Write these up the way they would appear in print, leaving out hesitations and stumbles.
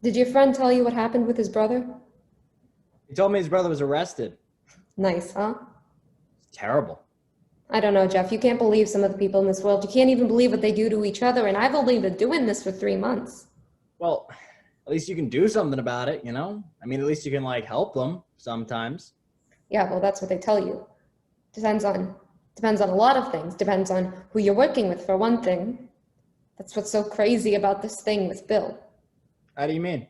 Did your friend tell you what happened with his brother? He told me his brother was arrested. Nice, huh? It's terrible. I don't know, Jeff. You can't believe some of the people in this world. You can't even believe what they do to each other, and I've only been doing this for 3 months. Well, at least you can do something about it, you know? I mean, at least you can, like, help them sometimes. Yeah, well, that's what they tell you. Depends on depends on a lot of things. Depends on who you're working with, for one thing. That's what's so crazy about this thing with Bill. How do you mean?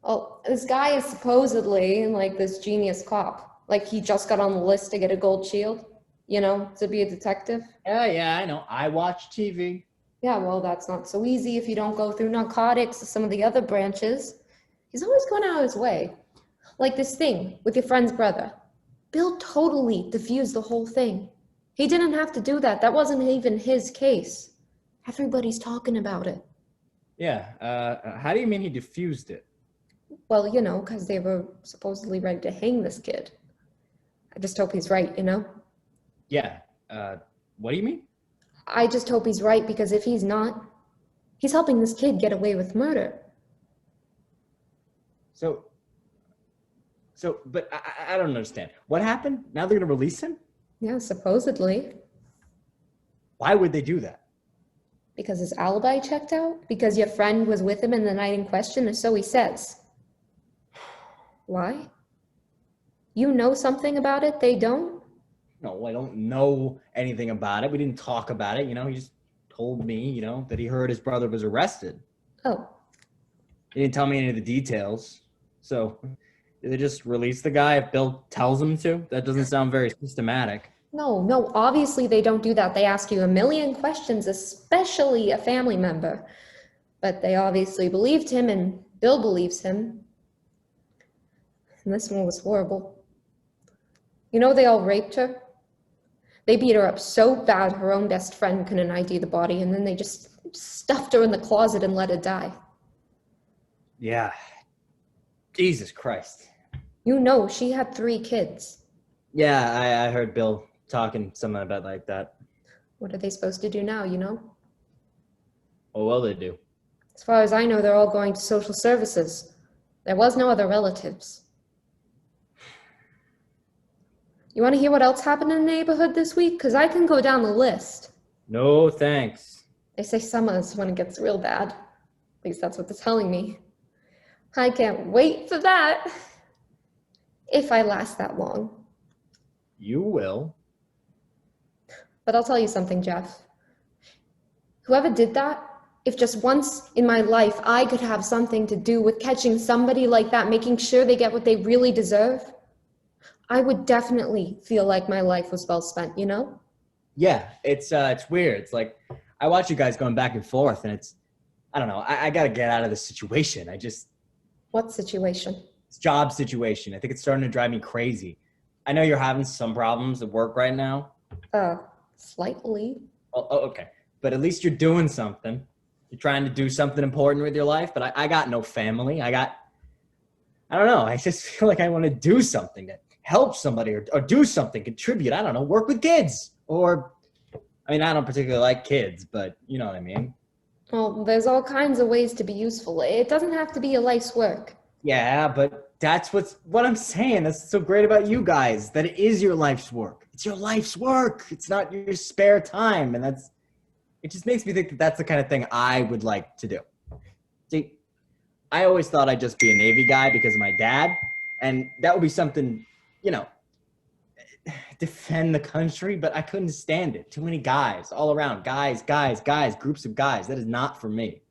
Well, this guy is supposedly like this genius cop. Like he just got on the list to get a gold shield, to be a detective. Yeah, I know. I watch TV. Yeah, well, that's not so easy if you don't go through narcotics or some of the other branches. He's always going out of his way. Like this thing with your friend's brother. Bill totally diffused the whole thing. He didn't have to do that. That wasn't even his case. Everybody's talking about it. Yeah, how do you mean he diffused it? Well, because they were supposedly ready to hang this kid. I just hope he's right. Yeah, what do you mean? I just hope he's right because if he's not, he's helping this kid get away with murder. So, but I don't understand. What happened? Now they're gonna release him? Yeah, supposedly. Why would they do that? Because his alibi checked out? Because your friend was with him in the night in question, or so he says. Why? You know something about it they don't? No, I don't know anything about it. We didn't talk about it, he just told me, that he heard his brother was arrested. Oh, He didn't tell me any of the details. So, did they just release the guy if Bill tells them to? That doesn't sound very systematic. no, obviously they don't do that. They ask you a million questions, especially a family member. But they obviously believed him, and Bill believes him. And this one was horrible. They all raped her? They beat her up so bad her own best friend couldn't ID the body, and then they just stuffed her in the closet and let her die. Yeah. Jesus Christ. She had 3 kids. Yeah, I heard Bill talking something about like that. What are they supposed to do now? Oh, well, they do. As far as I know, they're all going to social services. There was no other relatives. You want to hear what else happened in the neighborhood this week? Because I can go down the list. No, thanks. They say summer's when it gets real bad. At least that's what they're telling me. I can't wait for that. If I last that long. You will. But I'll tell you something, Jeff. Whoever did that, if just once in my life I could have something to do with catching somebody like that, making sure they get what they really deserve, I would definitely feel like my life was well spent. Yeah, it's weird. It's like I watch you guys going back and forth, and I don't know. I got to get out of this situation. What situation? This job situation. I think it's starting to drive me crazy. I know you're having some problems at work right now. Slightly. Oh, okay. But at least you're doing something. You're trying to do something important with your life. But I got no family. I don't know. I just feel like I want to do something that help somebody or do something, contribute. I don't know, work with kids. Or, I mean, I don't particularly like kids, but you know what I mean. Well, there's all kinds of ways to be useful. It doesn't have to be a life's work. Yeah, but that's what I'm saying. That's so great about you guys, that it is your life's work. It's your life's work. It's not your spare time. And it just makes me think that that's the kind of thing I would like to do. See, I always thought I'd just be a Navy guy because of my dad. And that would be something, defend the country, but I couldn't stand it. Too many guys all around. Guys, groups of guys. That is not for me.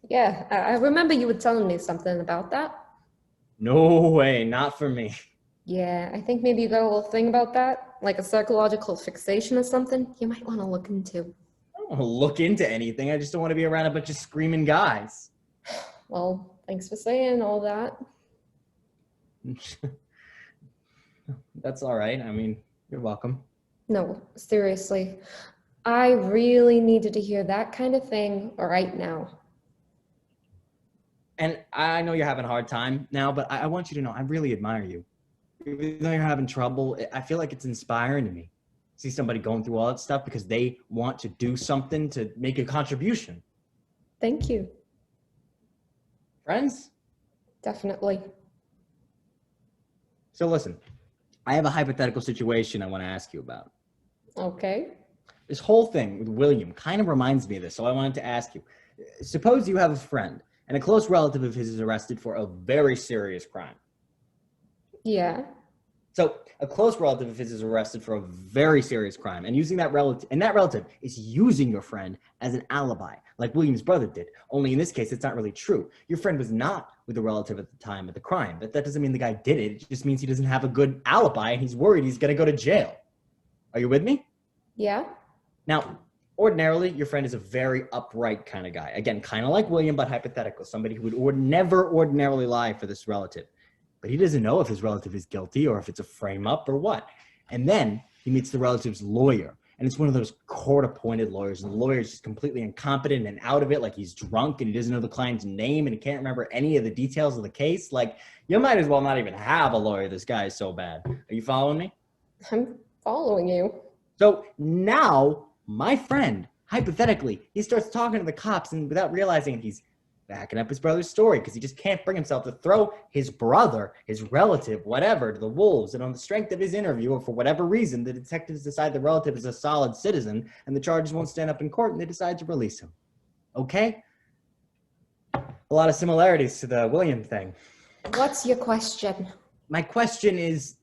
Yeah, I remember you were telling me something about that. No way, not for me. Yeah, I think maybe you got a little thing about that, like a psychological fixation or something you might want to look into. I don't want to look into anything. I just don't want to be around a bunch of screaming guys. Well, thanks for saying all that. That's all right. I mean, you're welcome. No, seriously. I really needed to hear that kind of thing right now. And I know you're having a hard time now, but I want you to know I really admire you. Even though you're having trouble, I feel like it's inspiring to me. See somebody going through all that stuff because they want to do something to make a contribution. Thank you. Friends? Definitely. So listen, I have a hypothetical situation I want to ask you about. Okay. This whole thing with William kind of reminds me of this, so I wanted to ask you. Suppose you have a friend and a close relative of his is arrested for a very serious crime. Yeah. So a close relative of his is arrested for a very serious crime, and that relative is using your friend as an alibi, like William's brother did. Only in this case, it's not really true. Your friend was not with the relative at the time of the crime, but that doesn't mean the guy did it. It just means he doesn't have a good alibi, and he's worried he's going to go to jail. Are you with me? Yeah. Now, ordinarily, your friend is a very upright kind of guy. Again, kind of like William, but hypothetical. Somebody who would never ordinarily lie for this relative. But he doesn't know if his relative is guilty or if it's a frame up or what. And then he meets the relative's lawyer. And it's one of those court-appointed lawyers. And the lawyer is just completely incompetent and out of it, like he's drunk and he doesn't know the client's name and he can't remember any of the details of the case. Like, you might as well not even have a lawyer. This guy is so bad. Are you following me? I'm following you. So now my friend, hypothetically, he starts talking to the cops and without realizing he's backing up his brother's story because he just can't bring himself to throw his brother, his relative, whatever, to the wolves. And on the strength of his interview, or for whatever reason, the detectives decide the relative is a solid citizen and the charges won't stand up in court and they decide to release him. Okay? A lot of similarities to the William thing. What's your question? My question is,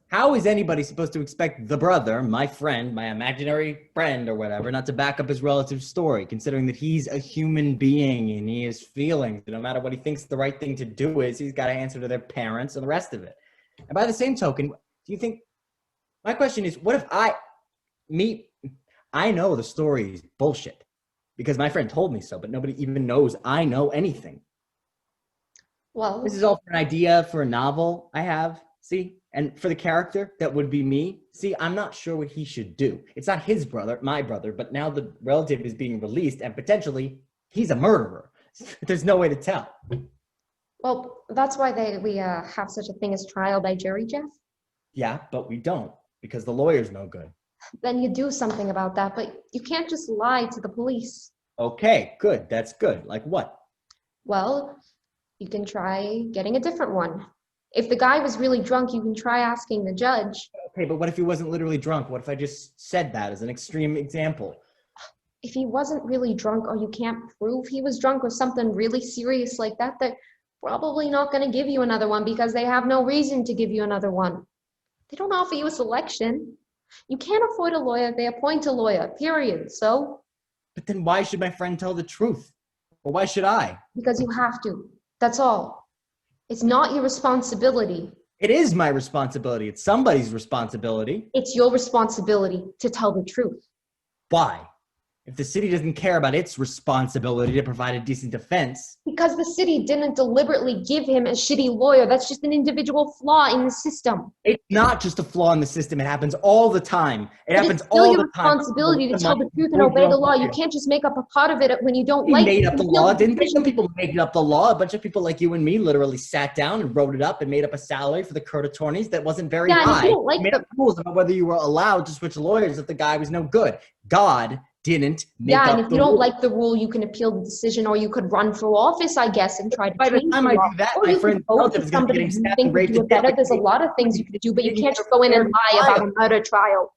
how is anybody supposed to expect the brother, my friend, my imaginary friend or whatever, not to back up his relative's story, considering that he's a human being and he has feelings, and no matter what he thinks the right thing to do is, he's got to answer to their parents and the rest of it. And by the same token, do you think, my question is, what if I know the story is bullshit because my friend told me so, but nobody even knows I know anything. Well, This is all for an idea for a novel I have, see? And for the character, that would be me. See, I'm not sure what he should do. It's not his brother, my brother, but now the relative is being released and potentially he's a murderer. There's no way to tell. well, that's why we have such a thing as trial by jury, Jeff. Yeah, but we don't because the lawyer's no good. Then you do something about that, but you can't just lie to the police. Okay, good. That's good. Like what? Well, you can try getting a different one. If the guy was really drunk, you can try asking the judge. Okay, but what if he wasn't literally drunk? What if I just said that as an extreme example? If he wasn't really drunk or you can't prove he was drunk or something really serious like that, they're probably not going to give you another one because they have no reason to give you another one. They don't offer you a selection. You can't afford a lawyer. They appoint a lawyer, period. So? But then why should my friend tell the truth? Or why should I? Because you have to. That's all. It's not your responsibility. It is my responsibility. It's somebody's responsibility. It's your responsibility to tell the truth. Why? If the city doesn't care about its responsibility to provide a decent defense. Because the city didn't deliberately give him a shitty lawyer. That's just an individual flaw in the system. It's not just a flaw in the system. It happens all the time. It happens It's still all your the time. responsibility to tell the truth and obey the law. You can't just make up a part of it when you don't like it. He made up the law. Didn't they? some people make up the law? A bunch of people like you and me literally sat down and wrote it up and made up a salary for the court attorneys that wasn't very Yeah, and if high. you don't like Made up rules about whether you were allowed to switch lawyers if the guy was no good. God didn't make up Yeah, and if the you don't rules. like the rule, you can appeal the decision, or you could run for office, I guess, and try to By the change time the I law. do that, Or my you friend's could vote relative for is going to be somebody getting you stabbed think and would raped do to it death. better. There's a lot of things you could do, but you can't just go in and lie about a murder trial.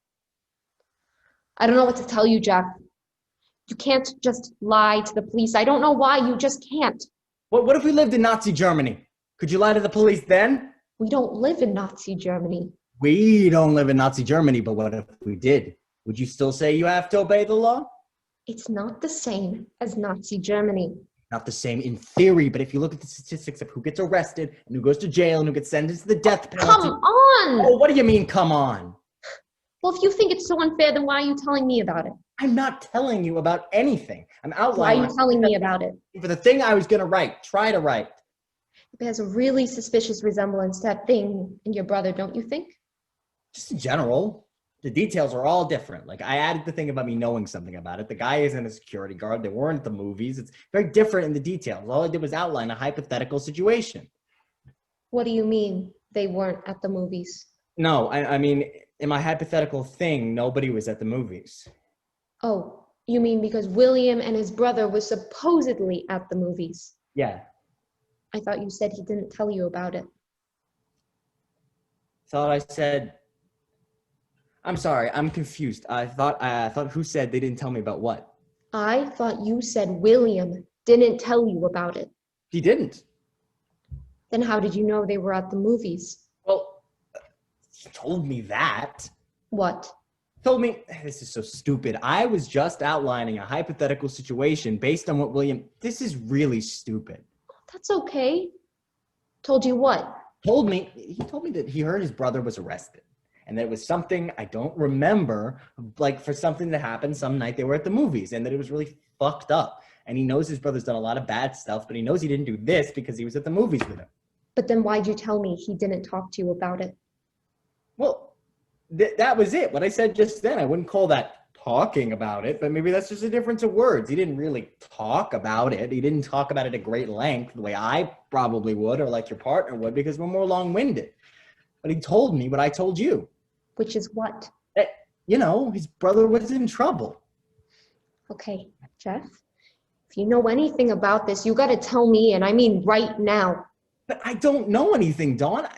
I don't know what to tell you, Jeff. You can't just lie to the police. I don't know why, you just can't. What if we lived in Nazi Germany? Could you lie to the police then? We don't live in Nazi Germany. We don't live in Nazi Germany, but what if we did? Would you still say you have to obey the law? It's not the same as Nazi Germany. Not the same in theory, but if you look at the statistics of who gets arrested and who goes to jail and who gets sentenced to the death penalty. Come on! Oh, what do you mean, come on? Well, if you think it's so unfair, then why are you telling me about it? I'm not telling you about anything. I'm Why outlining. are you telling me about it? For the thing I was going to write, try to write. It has a really suspicious resemblance to that thing in your brother, don't you think? Just in general. The details are all different. Like, I added the thing about me knowing something about it. The guy isn't a security guard. They weren't at the movies. It's very different in the details. All I did was outline a hypothetical situation. What do you mean they weren't at the movies? No, I mean, in my hypothetical thing, nobody was at the movies. Oh, you mean because William and his brother were supposedly at the movies? Yeah. I thought you said he didn't tell you about it. Thought I said, I'm sorry, I'm confused. I thought who said they didn't tell me about what? I thought you said William didn't tell you about it. He didn't. Then how did you know they were at the movies? Well, he told me that. What? Told me, this is so stupid. I was just outlining a hypothetical situation based on what William, this is really stupid. That's okay. Told you what? He told me that he heard his brother was arrested and that it was something I don't remember, like for something that happened some night they were at the movies, and that it was really fucked up. And he knows his brother's done a lot of bad stuff, but he knows he didn't do this because he was at the movies with him. But then why'd you tell me he didn't talk to you about it? Well, that was it. What I said just then, I wouldn't call that talking about it, but maybe that's just a difference of words. He didn't really talk about it. He didn't talk about it at great length the way I probably would, or like your partner would, because we're more long-winded. But he told me what I told you. Which is what? That, his brother was in trouble. Okay, Jeff, if you know anything about this, you gotta tell me, and I mean right now. But I don't know anything, Dawn.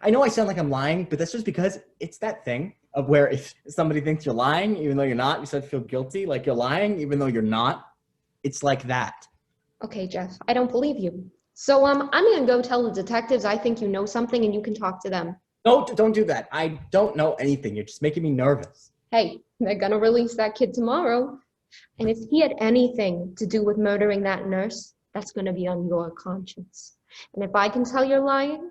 I know I sound like I'm lying, but that's just because it's that thing of where if somebody thinks you're lying, even though you're not, you start to feel guilty, like you're lying, even though you're not. It's like that. Okay, Jeff, I don't believe you. So I'm gonna go tell the detectives I think you know something and you can talk to them. No, don't do that. I don't know anything. You're just making me nervous. Hey, they're gonna release that kid tomorrow. And if he had anything to do with murdering that nurse, that's gonna be on your conscience. And if I can tell you're lying,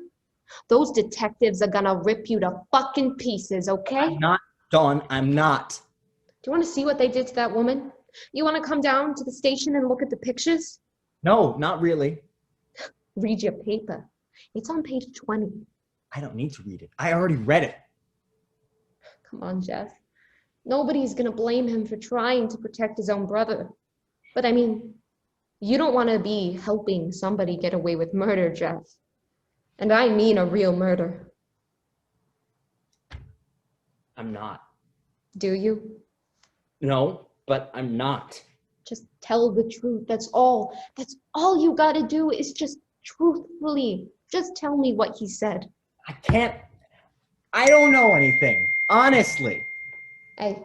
those detectives are gonna rip you to fucking pieces, okay? I'm not, Dawn. I'm not. Do you wanna see what they did to that woman? You wanna come down to the station and look at the pictures? No, not really. Read your paper. It's on page 20. I don't need to read it. I already read it. Come on, Jeff. Nobody's gonna blame him for trying to protect his own brother. But I mean, you don't wanna be helping somebody get away with murder, Jeff. And I mean a real murder. I'm not. Do you? No, but I'm not. Just tell the truth. That's all. That's all you gotta do is just truthfully. Just tell me what he said. I can't. I don't know anything. Honestly. I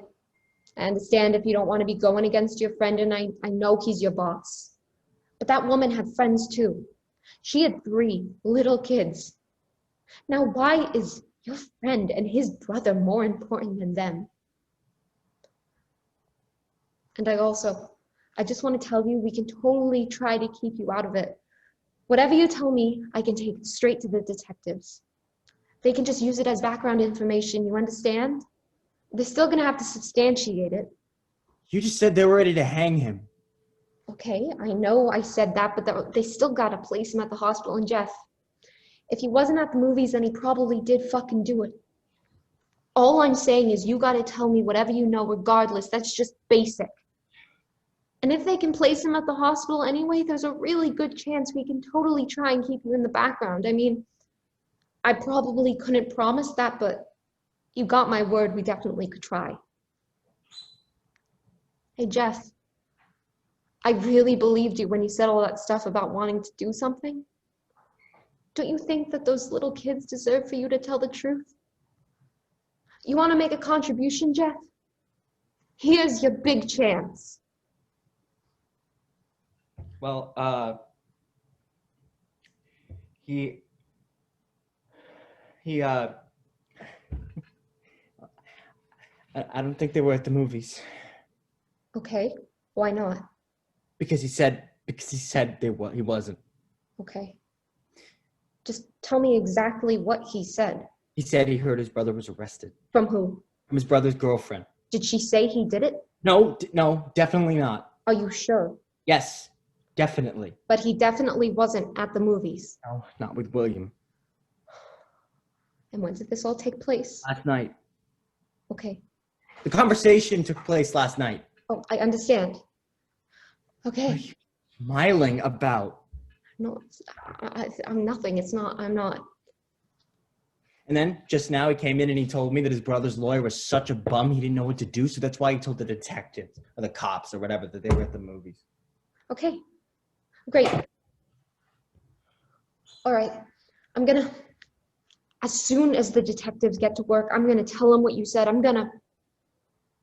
understand if you don't want to be going against your friend, and I know he's your boss. But that woman had friends too. She had 3 little kids. Now, why is your friend and his brother more important than them? And I just want to tell you, we can totally try to keep you out of it. Whatever you tell me, I can take it straight to the detectives. They can just use it as background information, you understand? They're still gonna have to substantiate it. You just said they were ready to hang him. Okay, I know I said that, but they still gotta place him at the hospital. And Jeff, if he wasn't at the movies, then he probably did fucking do it. All I'm saying is you gotta tell me whatever you know regardless. That's just basic. And if they can place him at the hospital anyway, there's a really good chance we can totally try and keep you in the background. I mean, I probably couldn't promise that, but you got my word, we definitely could try. Hey, Jeff, I really believed you when you said all that stuff about wanting to do something. Don't you think that those little kids deserve for you to tell the truth? You want to make a contribution, Jeff? Here's your big chance. Well, I don't think they were at the movies. Okay, why not? Because he said he wasn't. Okay. Just tell me exactly what he said. He said he heard his brother was arrested. From who? From his brother's girlfriend. Did she say he did it? No, definitely not. Are you sure? Yes, definitely. But he definitely wasn't at the movies. No, not with William. And when did this all take place? Last night. Okay. The conversation took place last night. Oh, I understand. What are Okay. you smiling about? No, I'm nothing. I'm not. And then just now he came in and he told me that his brother's lawyer was such a bum he didn't know what to do, so that's why he told the detectives or the cops or whatever that they were at the movies. Okay. Great. All right, as soon as the detectives get to work, I'm gonna tell them what you said. I'm gonna